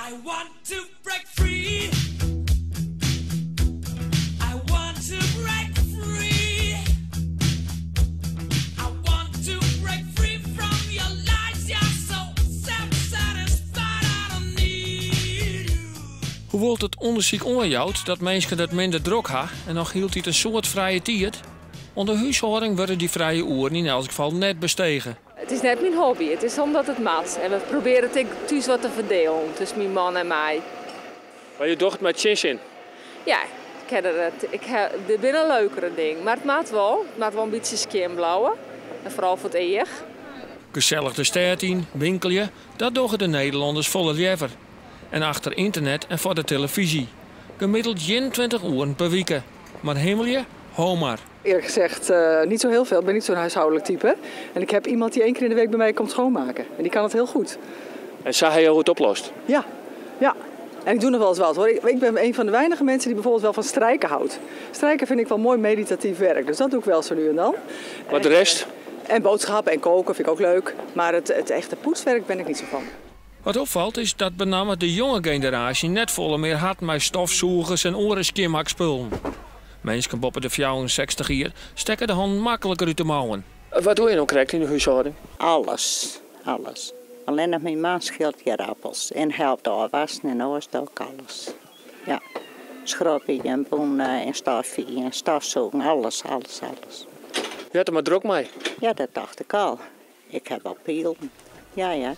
I want to break free. I want to break free. I want to break free from your lies. You're so self-satisfied. I don't need you. Hoe wordt het onderzoek onderjouwd dat mensen dat minder druk hebben en nog hield hij een soort vrije tijd? Onder huishouding worden die vrije uren in elk geval net bestegen. Het is net mijn hobby, het is omdat het mag. En we proberen het thuis wat te verdelen tussen mijn man en mij. Maar je docht met Chinchin. Ja, dit is een leukere ding. Maar het maakt wel. Het maakt wel een beetje skinblauwen. En vooral voor het eer. Gezellig de stad in, winkelje, dat doen de Nederlanders volle liever. En achter internet en voor de televisie. Gemiddeld 21 uur per week. Maar hemelje, hou maar. Eerlijk gezegd niet zo heel veel. Ik ben niet zo'n huishoudelijk type. En ik heb iemand die 1 keer in de week bij mij komt schoonmaken. En die kan het heel goed. En zag hij hoe het oplost? Ja. En ik doe nog wel eens wat hoor. Ik ben een van de weinige mensen die bijvoorbeeld wel van strijken houdt. Strijken vind ik wel mooi meditatief werk. Dus dat doe ik wel zo nu en dan. Maar de rest? En boodschappen en koken vind ik ook leuk. Maar het echte poetswerk ben ik niet zo van. Wat opvalt is dat met name de jonge generatie net volle meer had met stofzoegers en orenskimhakspullen. Mensen boven de 64 hier stekken de hand makkelijker uit de mouwen. Wat doe je nou correct in de huishouding? Alles. Alleen nog mijn man scheelt hier appels. En helpt afwassen en dan is het ook alles. Ja, schrobbie en boenen en stoffie en stofzoeken, alles. Je had er maar druk mee. Ja, dat dacht ik al. Ik heb al pielen. Ja.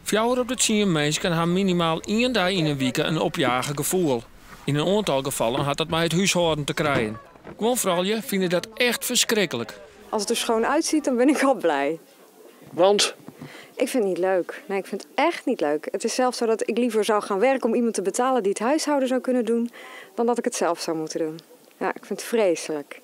4 op de 10 mensen hebben minimaal 1 dag in een week een opjagen gevoel. In een aantal gevallen had dat met het huishouden te krijgen. Gewoon vooral je vinden dat echt verschrikkelijk. Als het er schoon uitziet, dan ben ik al blij. Want? Ik vind het niet leuk. Nee, ik vind het echt niet leuk. Het is zelfs zo dat ik liever zou gaan werken om iemand te betalen die het huishouden zou kunnen doen, dan dat ik het zelf zou moeten doen. Ja, ik vind het vreselijk.